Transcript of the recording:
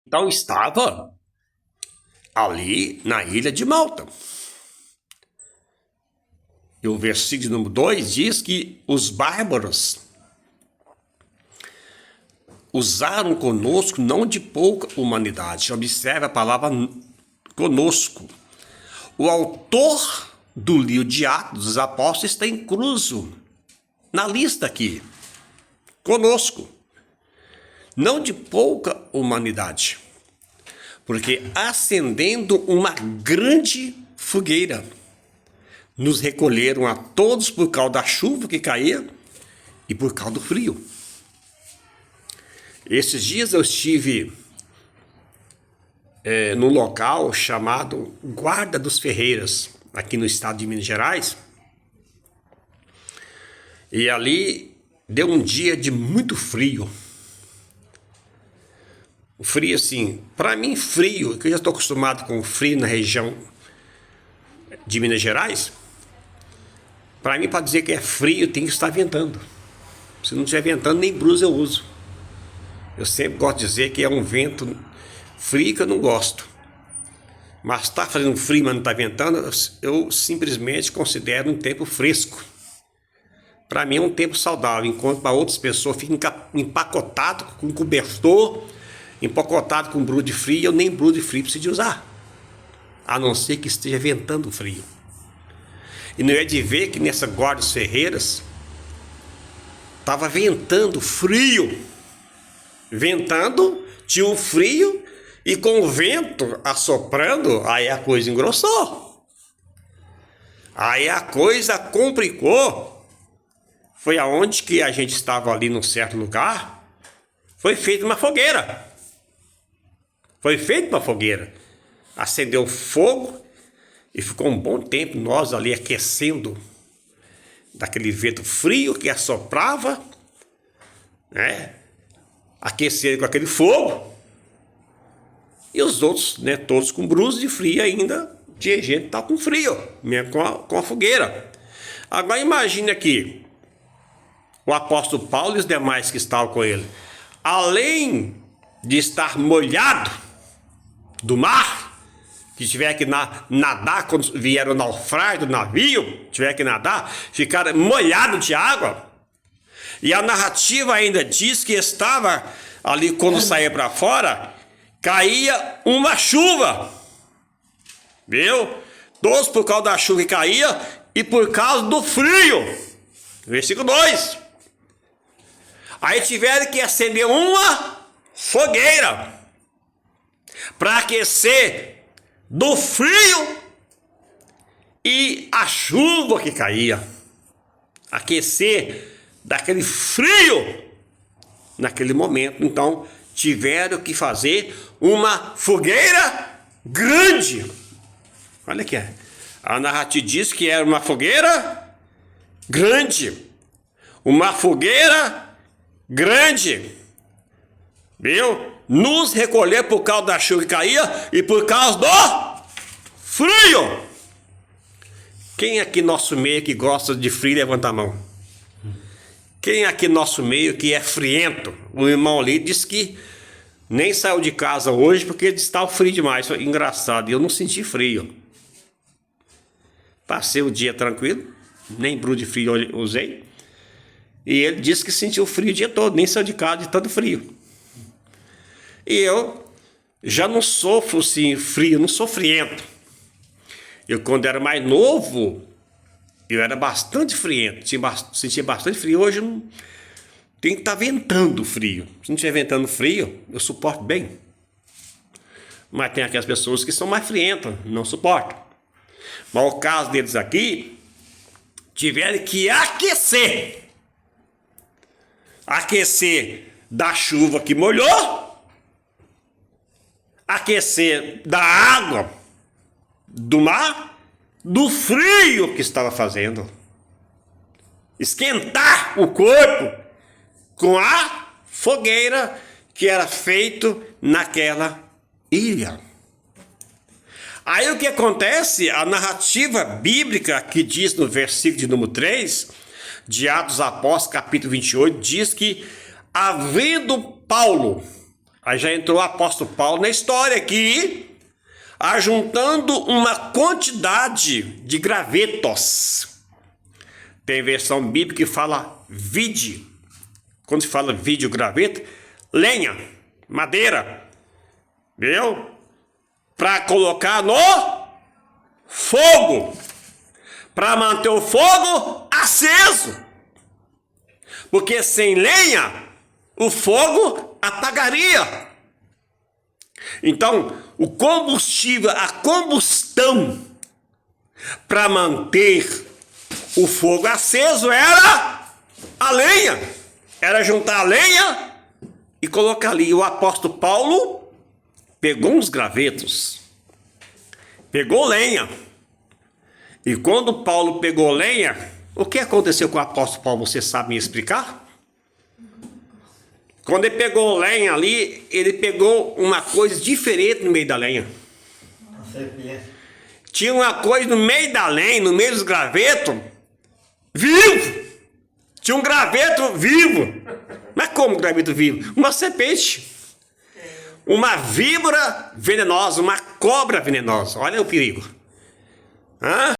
Então estava ali na ilha de Malta. E o versículo número 2 diz que os bárbaros usaram conosco não de pouca humanidade. Observe a palavra conosco. O autor do livro de Atos dos Apóstolos está incluso na lista aqui. Conosco. Não de pouca humanidade. Porque acendendo uma grande fogueira, nos recolheram a todos por causa da chuva que caía e por causa do frio. Esses dias eu estive num local chamado Guarda dos Ferreiras, aqui no estado de Minas Gerais. E ali deu um dia de muito frio. O frio assim, para mim frio, que eu já estou acostumado com o frio na região de Minas Gerais. Para mim, para dizer que é frio, tem que estar ventando. Se não estiver ventando, nem blusa eu uso. Eu sempre gosto de dizer que é um vento frio que eu não gosto. Mas está fazendo frio, mas não está ventando, eu simplesmente considero um tempo fresco. Para mim é um tempo saudável, enquanto para outras pessoas fica empacotado com cobertor, empacotado com blusa de frio, eu nem blusa de frio preciso de usar. A não ser que esteja ventando frio. E não é de ver que nessa Guarda dos Ferreiras estava ventando frio. Ventando, tinha um frio, e com o vento assoprando, aí a coisa engrossou. Aí a coisa complicou. Foi aonde que a gente estava ali num certo lugar, foi feita uma fogueira. Foi feita uma fogueira. Acendeu fogo. E ficou um bom tempo nós ali aquecendo daquele vento frio que assoprava, né? Aquecendo com aquele fogo. E os outros, né, todos com blusa de frio ainda. Tinha gente que estava com frio, mesmo com a fogueira. Agora imagine aqui, o apóstolo Paulo e os demais que estavam com ele. Além de estar molhado do mar, que tiver que nadar quando vieram o naufrágio do navio, tiver que nadar, ficaram molhados de água. E a narrativa ainda diz que estava ali, quando saía para fora, caía uma chuva. Viu? Todos por causa da chuva que caía e por causa do frio. Versículo 2. Aí tiveram que acender uma fogueira para aquecer do frio e a chuva que caía. Aquecer daquele frio naquele momento. Então tiveram que fazer uma fogueira grande. Olha aqui, a narrativa diz que era uma fogueira grande. Uma fogueira grande. Viu? Nos recolher por causa da chuva que caía e por causa do frio. Quem aqui no nosso meio que gosta de frio, levanta a mão. Quem aqui no nosso meio que é friento? O irmão ali disse que nem saiu de casa hoje porque estava frio demais. Foi engraçado, eu não senti frio. Passei o dia tranquilo, nem blusa de frio eu usei. E ele disse que sentiu frio o dia todo, nem saiu de casa de tanto frio. E eu já não sofro assim frio, não sou friento. Eu quando era mais novo, eu era bastante friento, sentia bastante frio. Hoje não tem que estar ventando frio. Se não estiver ventando frio, eu suporto bem. Mas tem aquelas pessoas que são mais frientas, não suportam. Mas o caso deles aqui, tiveram que aquecer. Aquecer da chuva que molhou. Aquecer da água do mar, do frio que estava fazendo. Esquentar o corpo com a fogueira que era feito naquela ilha. Aí o que acontece? A narrativa bíblica que diz no versículo de número 3 de Atos dos Apóstolos, capítulo 28, diz que havendo Paulo Aí já entrou o apóstolo Paulo na história aqui, ajuntando uma quantidade de gravetos. Tem versão bíblica que fala vide. Quando se fala vide o graveto, lenha, madeira, viu? Para colocar no fogo, para manter o fogo aceso. Porque sem lenha, o fogo apagaria. Então, o combustível, a combustão para manter o fogo aceso era a lenha. Era juntar a lenha e colocar ali. O apóstolo Paulo pegou uns gravetos, pegou lenha. E quando Paulo pegou lenha, o que aconteceu com o apóstolo Paulo? Você sabe me explicar? Quando ele pegou lenha ali, ele pegou uma coisa diferente no meio da lenha. Tinha uma coisa no meio da lenha, no meio dos gravetos, vivo. Tinha um graveto vivo. Mas como graveto vivo? Uma serpente. Uma víbora venenosa, uma cobra venenosa. Olha o perigo. Hã?